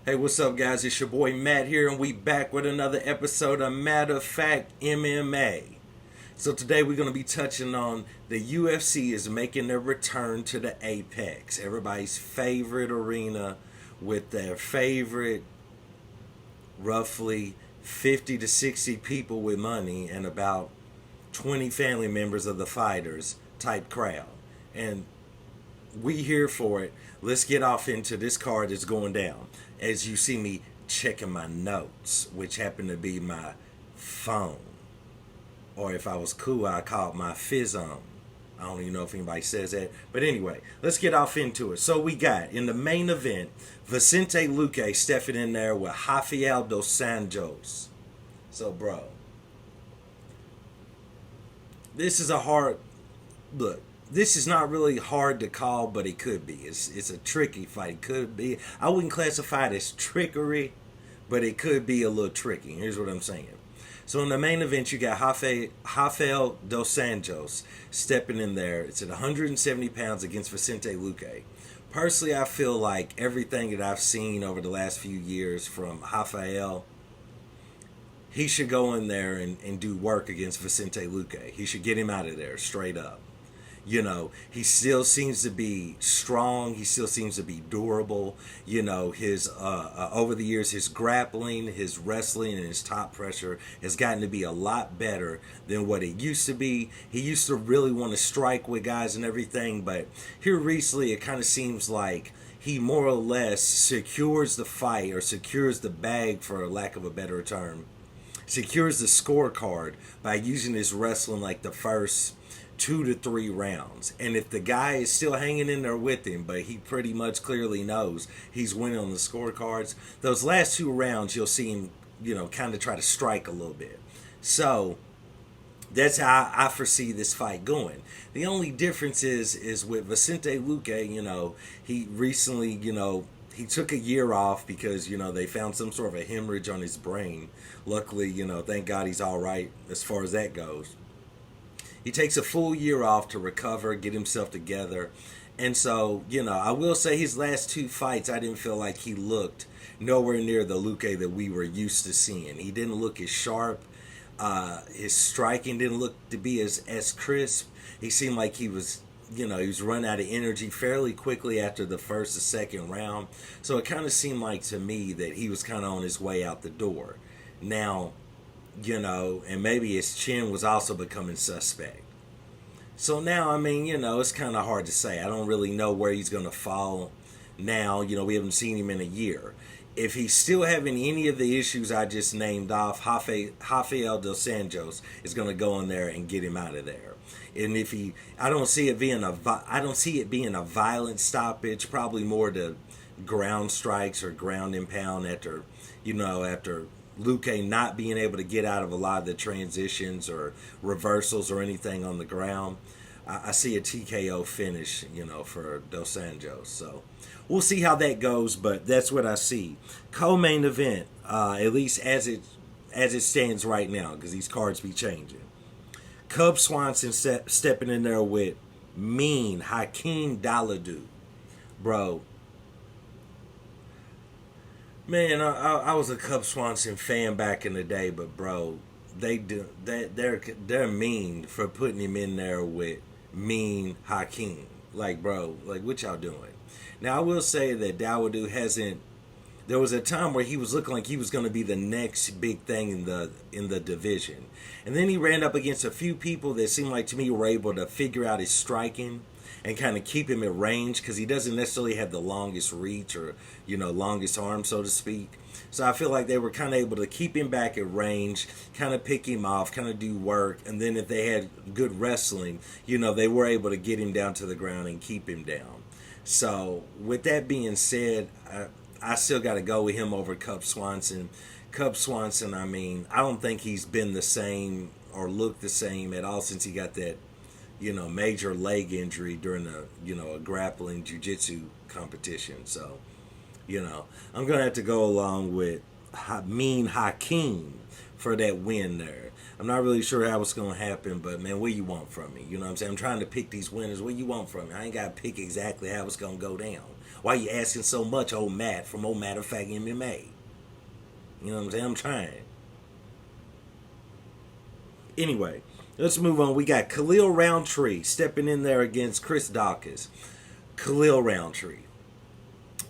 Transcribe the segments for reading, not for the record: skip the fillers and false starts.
Hey, what's up, guys? It's your boy Matt here, and we back with another episode of Matter of Fact MMA. So today we're going to be touching on the UFC is making their return to the Apex, everybody's favorite arena, with their favorite roughly 50 to 60 people with money and about 20 family members of the fighters type crowd. And we here for it. Let's get off into this card that's going down. As you see me checking my notes, which happen to be my phone. Or if I was cool, I call it my fizz on. I don't even know if anybody says that. But anyway, let's get off into it. So we got, in the main event, Vicente Luque stepping in there with Rafael dos Anjos. So, bro, this is a hard... Look, this is not really hard to call, but it could be. It's a tricky fight. It could be. I wouldn't classify it as trickery, but it could be a little tricky. Here's what I'm saying. So in the main event, you got Rafael dos Anjos stepping in there. It's at 170 pounds against Vicente Luque. Personally, I feel like everything that I've seen over the last few years from Rafael, he should go in there and do work against Vicente Luque. He should get him out of there straight up. You know, he still seems to be strong. He still seems to be durable. You know, his over the years, his grappling, his wrestling, and his top pressure has gotten to be a lot better than what it used to be. He used to really want to strike with guys and everything, but here recently, it kind of seems like he more or less secures the fight, or secures the bag, for lack of a better term, secures the scorecard by using his wrestling like the first 2 to 3 rounds. And if the guy is still hanging in there with him, but he pretty much clearly knows he's winning on the scorecards, those last 2 rounds you'll see him, kind of try to strike a little bit. So that's how I foresee this fight going. The only difference is with Vicente Luque, he recently, he took a year off because, they found some sort of a hemorrhage on his brain. Luckily, thank God he's all right as far as that goes. He takes a full year off to recover, get himself together. And so, I will say his last 2 fights, I didn't feel like he looked nowhere near the Luque that we were used to seeing. He didn't look as sharp. His striking didn't look to be as crisp. He seemed like he was, he was running out of energy fairly quickly after the first or second round. So it kind of seemed like to me that he was kind of on his way out the door. Now, and maybe his chin was also becoming suspect. So now, it's kind of hard to say. I don't really know where he's going to fall now. We haven't seen him in a year. If he's still having any of the issues I just named off, Rafael dos Anjos is going to go in there and get him out of there. And if I don't see it being a violent stoppage. Probably more to ground strikes or ground and pound after Luque not being able to get out of a lot of the transitions or reversals or anything on the ground. I see a TKO finish, for Dos Anjos. So we'll see how that goes, but that's what I see. Co-main event, at least as it stands right now, because these cards be changing. Cub Swanson stepping in there with Mean Hakeem Dawodu. Bro, man, I was a Cub Swanson fan back in the day, but bro, they're mean for putting him in there with Mean Hakeem. Like, bro, like, what y'all doing? Now I will say that Dawodu hasn't. There was a time where he was looking like he was going to be the next big thing in the division, and then he ran up against a few people that seemed like to me were able to figure out his striking and kind of keep him at range, because he doesn't necessarily have the longest reach or, longest arm, so to speak. So I feel like they were kind of able to keep him back at range, kind of pick him off, kind of do work. And then if they had good wrestling, they were able to get him down to the ground and keep him down. So with that being said, I still got to go with him over Cub Swanson. Cub Swanson, I don't think he's been the same or looked the same at all since he got that major leg injury during a grappling jiu-jitsu competition. So, I'm going to have to go along with Mean Hakeem for that win there. I'm not really sure how it's going to happen, but man, what do you want from me? You know what I'm saying? I'm trying to pick these winners. What do you want from me? I ain't got to pick exactly how it's going to go down. Why you asking so much, old Matt from Old Matter of Fact MMA? You know what I'm saying? I'm trying. Anyway, let's move on. We got Khalil Roundtree stepping in there against Chris Dawkins. Khalil Roundtree.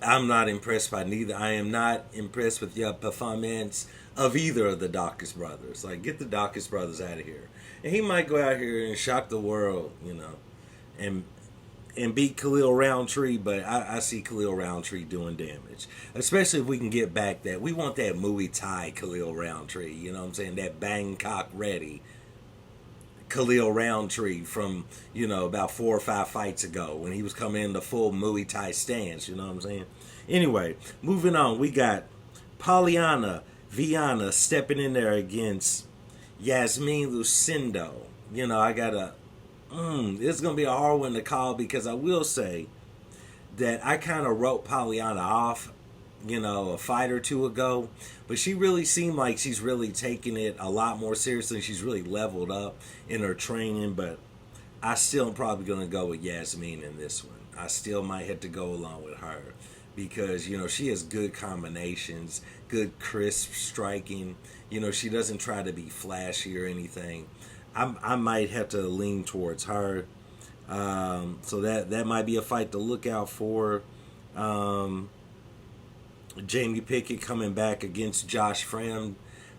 I'm not impressed by neither. I am not impressed with the performance of either of the Dawkins brothers. Like, get the Dawkins brothers out of here. And he might go out here and shock the world, and beat Khalil Roundtree, but I see Khalil Roundtree doing damage. Especially if we can get back that. We want that Muay Thai Khalil Roundtree, you know what I'm saying? That Bangkok ready Khalil Roundtree from, about 4 or 5 fights ago when he was coming in the full Muay Thai stance, you know what I'm saying? Anyway, moving on, we got Polyana Viana stepping in there against Yasmin Lucindo. I gotta, it's gonna be a hard one to call because I will say that I kind of wrote Polyana off, a fight or two ago, but she really seemed like she's really taking it a lot more seriously. She's really leveled up in her training, but I still am probably going to go with Yasmin in this one. I still might have to go along with her because, she has good combinations, good crisp striking. She doesn't try to be flashy or anything. I might have to lean towards her. So that might be a fight to look out for. Jamie Pickett coming back against Josh Fram.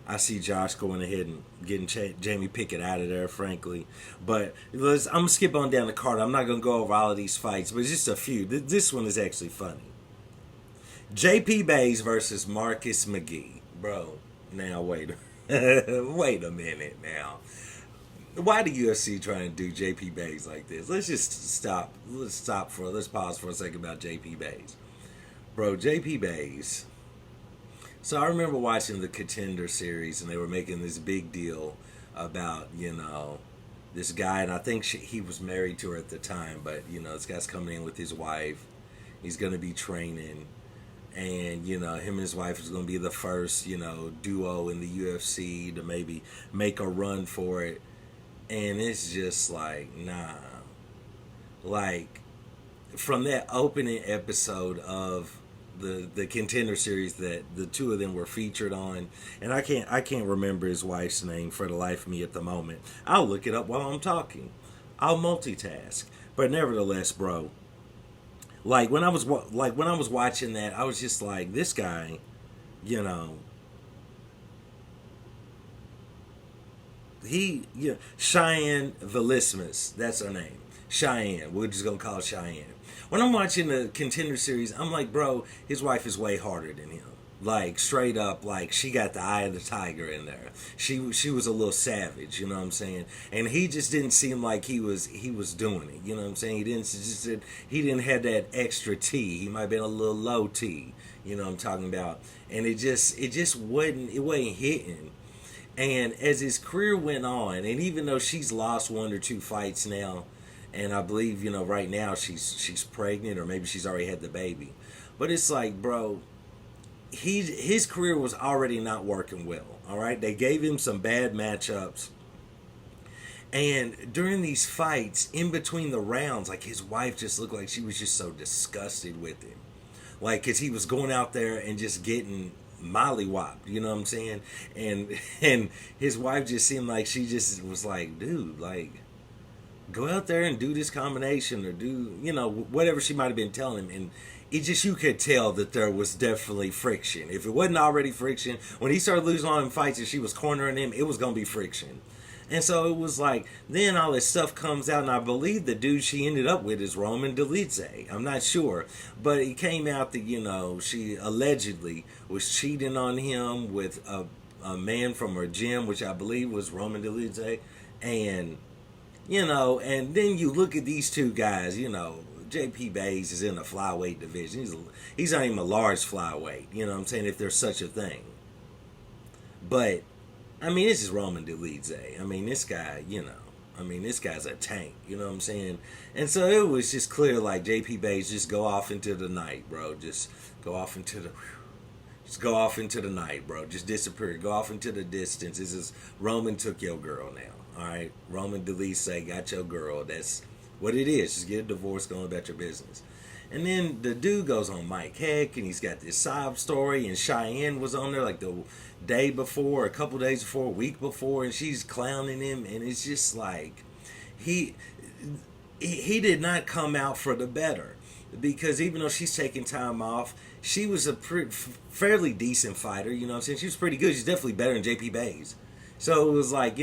I see Josh going ahead and getting Jamie Pickett out of there, frankly. But I'm going to skip on down the card. I'm not going to go over all of these fights, but just a few. This one is actually funny. JP Bays versus Marcus McGee. Bro, now wait a minute now. Why the UFC trying to do JP Bays like this? Let's just stop. Let's pause for a second about JP Bays. Bro, JP Bays. So I remember watching the Contender series, and they were making this big deal about, this guy, and I think he was married to her at the time, but, this guy's coming in with his wife. He's going to be training, and, him and his wife is going to be the first, duo in the UFC to maybe make a run for it. And it's just like, nah. Like, from that opening episode of the Contender series that the two of them were featured on, and I can't remember his wife's name for the life of me at the moment. I'll look it up while I'm talking. I'll multitask. But nevertheless, bro, like when I was watching that, I was just like, this guy, Cheyenne Velismus, that's her name. Cheyenne. We're just gonna call her Cheyenne. When I'm watching the Contender series, I'm like, bro, his wife is way harder than him. Like, straight up, like, she got the eye of the tiger in there. She was a little savage, you know what I'm saying? And he just didn't seem like he was doing it, you know what I'm saying? He didn't have that extra T. He might have been a little low T, you know what I'm talking about? And it wasn't hitting. And as his career went on, and even though she's lost 1 or 2 fights now, and I believe, right now she's pregnant, or maybe she's already had the baby. But it's like, bro, his career was already not working well, all right? They gave him some bad matchups. And during these fights, in between the rounds, like, his wife just looked like she was just so disgusted with him. Like, because he was going out there and just getting mollywopped, you know what I'm saying? And his wife just seemed like she just was like, dude, like, go out there and do this combination, or do, whatever she might have been telling him. And it just, you could tell that there was definitely friction. If it wasn't already friction, when he started losing all them fights and she was cornering him, it was going to be friction. And so it was like, then all this stuff comes out, and I believe the dude she ended up with is Roman Dolidze. I'm not sure. But it came out that, she allegedly was cheating on him with a man from her gym, which I believe was Roman Dolidze. And and then you look at these two guys, JP Bays is in the flyweight division. He's not even a large flyweight, you know what I'm saying, if there's such a thing. But, I mean, this is Roman Dolidze. I mean, this guy, this guy's a tank, you know what I'm saying? And so it was just clear, like, JP Bays, just go off into the night, bro. Just go off into the night, bro. Just disappear. Go off into the distance. This is Roman took your girl now. All right, Roman Dolidze got your girl. That's what it is. Just get a divorce, go about your business. And then the dude goes on Mike Heck, and he's got this sob story, and Cheyenne was on there like the day before, a couple days before, a week before, and she's clowning him, and it's just like he he did not come out for the better, because even though she's taking time off, she was a fairly decent fighter. You know what I'm saying? She was pretty good. She's definitely better than JP Bays. So it was like,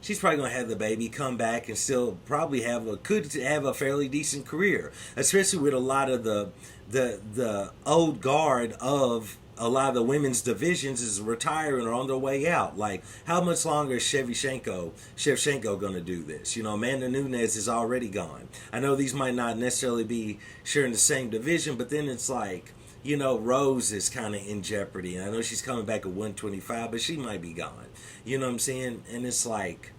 she's probably gonna have the baby, come back, and still probably could have a fairly decent career, especially with a lot of the old guard of a lot of the women's divisions is retiring or on their way out. Like, how much longer is Shevchenko going to do this? Amanda Nunes is already gone. I know these might not necessarily be sharing the same division, but then it's like, Rose is kind of in jeopardy. And I know she's coming back at 125, but she might be gone. You know what I'm saying? And it's like,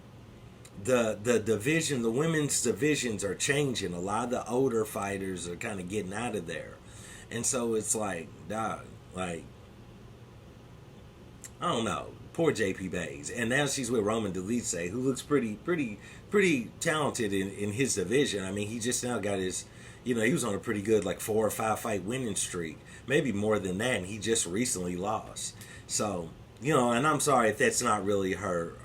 the division, the women's divisions are changing. A lot of the older fighters are kind of getting out of there. And so it's like, dog, like, I don't know. Poor JP Bays. And now she's with Roman Dolidze, who looks pretty talented in his division. I mean, he just now got his, he was on a pretty good, like, 4 or 5 fight winning streak. Maybe more than that, and he just recently lost. So, and I'm sorry if that's not really her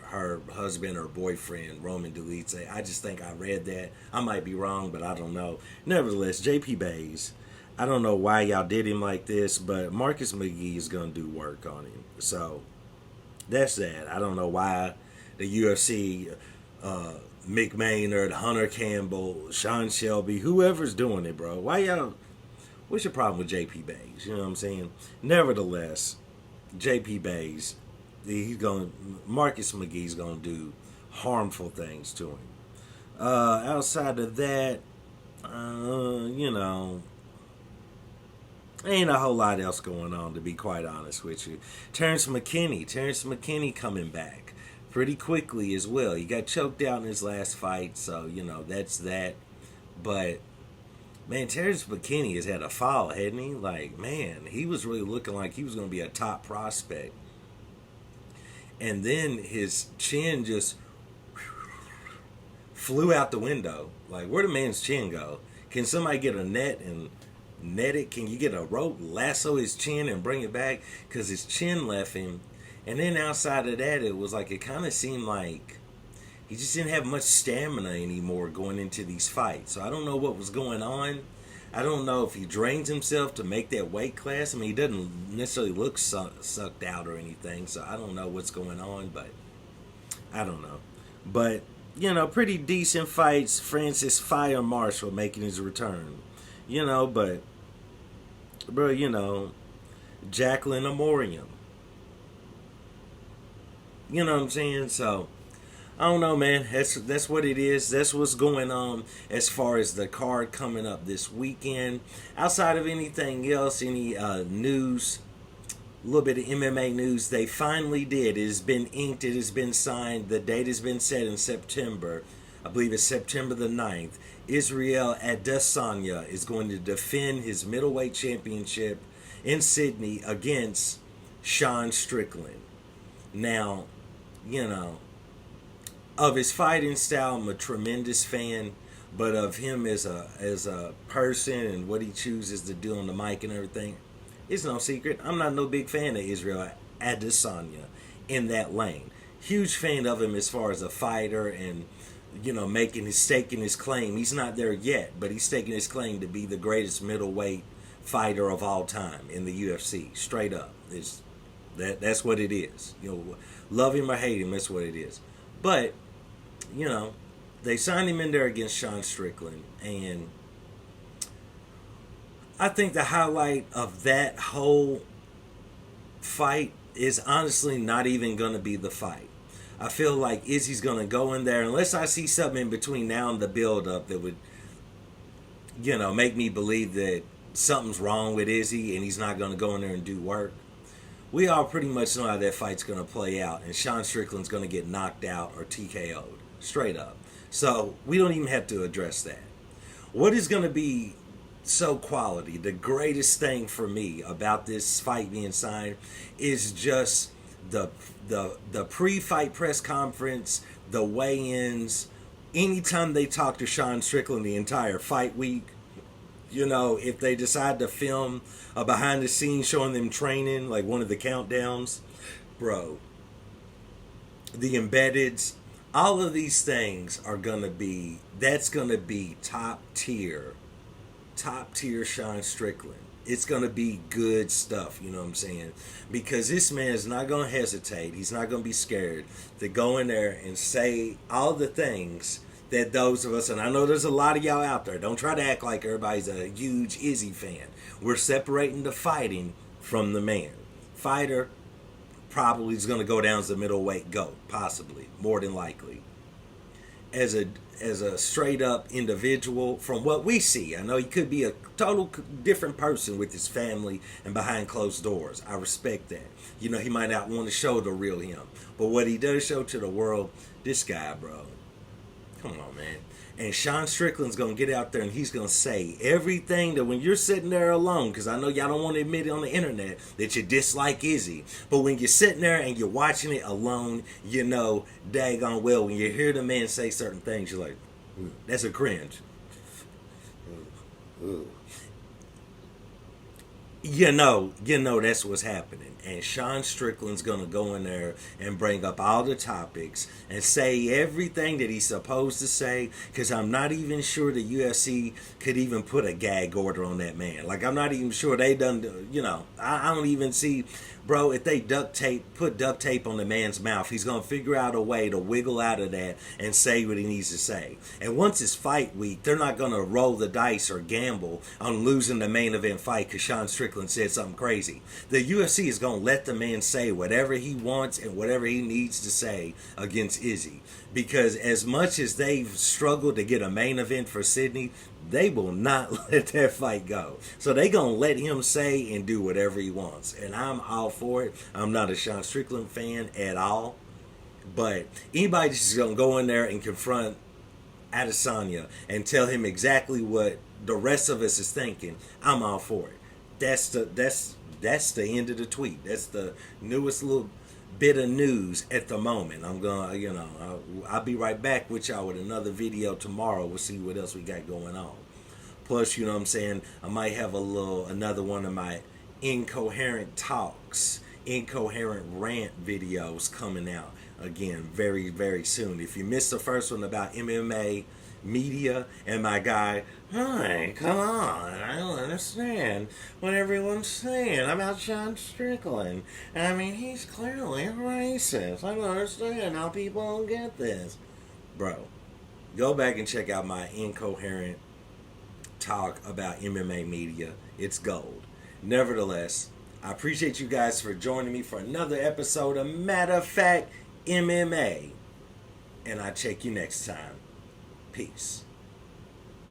husband or boyfriend, Roman Dolidze. I just think I read that. I might be wrong, but I don't know. Nevertheless, JP Bays, I don't know why y'all did him like this, but Marcus McGee is going to do work on him. So, that's that. I don't know why the UFC, Mick Maynard, Hunter Campbell, Sean Shelby, whoever's doing it, bro. What's your problem with JP Bays? You know what I'm saying? Nevertheless, JP Bays, Marcus McGee's going to do harmful things to him. Outside of that, ain't a whole lot else going on, to be quite honest with you. Terrence McKinney coming back pretty quickly as well. He got choked out in his last fight, so, that's that. But, man, Terrence McKinney has had a fall, hadn't he? Like, man, he was really looking like he was going to be a top prospect. And then his chin just flew out the window. Like, where'd the man's chin go? Can somebody get a net and net it? Can you get a rope, lasso his chin and bring it back? Because his chin left him. And then outside of that, it was like, it kind of seemed like he just didn't have much stamina anymore going into these fights. So I don't know what was going on. I don't know if he drains himself to make that weight class. I mean, he doesn't necessarily look sucked out or anything. So I don't know what's going on, but I don't know. But, pretty decent fights. Francis Fire Marshall making his return. But, bro, Jacqueline Amorium. You know what I'm saying? So, I don't know, man. That's what it is. That's what's going on as far as the card coming up this weekend. Outside of anything else, any news, a little bit of MMA news, they finally did. It has been inked. It has been signed. The date has been set in September. I believe it's September the 9th. Israel Adesanya is going to defend his middleweight championship in Sydney against Sean Strickland. Now, of his fighting style, I'm a tremendous fan, but of him as a person and what he chooses to do on the mic and everything, it's no secret. I'm not no big fan of Israel Adesanya in that lane. Huge fan of him as far as a fighter and, staking his claim. He's not there yet, but he's staking his claim to be the greatest middleweight fighter of all time in the UFC. Straight up. That's what it is. Love him or hate him, that's what it is. But, they signed him in there against Sean Strickland, and I think the highlight of that whole fight is honestly not even going to be the fight. I feel like Izzy's going to go in there, unless I see something in between now and the build-up that would, make me believe that something's wrong with Izzy and he's not going to go in there and do work. We all pretty much know how that fight's going to play out, and Sean Strickland's going to get knocked out or TKO'd, straight up. So we don't even have to address that. What is going to be so quality, the greatest thing for me about this fight being signed, is just the pre-fight press conference, the weigh-ins. Anytime they talk to Sean Strickland the entire fight week, You know, if they decide to film a behind the scenes showing them training, like one of the countdowns, bro, the embeddeds, all of these things are gonna be, that's gonna be top tier Sean Strickland. It's gonna be good stuff, you know what I'm saying? Because this man is not gonna hesitate. He's not gonna be scared to go in there and say all the things that those of us, and I know there's a lot of y'all out there, don't try to act like everybody's a huge Izzy fan. We're separating the fighting from the man. Fighter probably is gonna go down as a middleweight GOAT, possibly, more than likely. As a straight up individual, from what we see, I know he could be a total different person with his family and behind closed doors. I respect that. You know, he might not want to show the real him, but what he does show to the world, this guy, bro, come on, man. And Sean Strickland's going to get out there and he's going to say everything that when you're sitting there alone, because I know y'all don't want to admit it on the internet that you dislike Izzy, but when you're sitting there and you're watching it alone, you know, daggone well, when you hear the man say certain things, you're like, that's a cringe. Ooh. You know that's what's happening. And Sean Strickland's gonna go in there and bring up all the topics and say everything that he's supposed to say. Because I'm not even sure the UFC could even put a gag order on that man. Like, I'm not even sure they done. You know, I don't even see, bro. If they put duct tape on the man's mouth, he's gonna figure out a way to wiggle out of that and say what he needs to say. And once it's fight week, they're not gonna roll the dice or gamble on losing the main event fight because Sean Strickland said something crazy. The UFC is gonna let the man say whatever he wants and whatever he needs to say against Izzy. Because as much as they've struggled to get a main event for Sydney, they will not let that fight go. So they gonna let him say and do whatever he wants. And I'm all for it. I'm not a Sean Strickland fan at all. But anybody just gonna go in there and confront Adesanya and tell him exactly what the rest of us is thinking, I'm all for it. That's the end of the tweet. That's the newest little bit of news at the moment. I'm gonna, you know, I'll be right back with y'all with another video tomorrow. We'll see what else we got going on. Plus, you know what I'm saying, I might have another one of my incoherent talks, incoherent rant videos coming out again very, very soon. If you missed the first one about MMA media and my guy, hi, come on, I don't understand what everyone's saying about Sean Strickland. I mean, he's clearly racist. I don't understand how people don't get this. Bro, go back and check out my incoherent talk about MMA media. It's gold. Nevertheless, I appreciate you guys for joining me for another episode of Matter of Fact MMA. And I'll check you next time. Peace.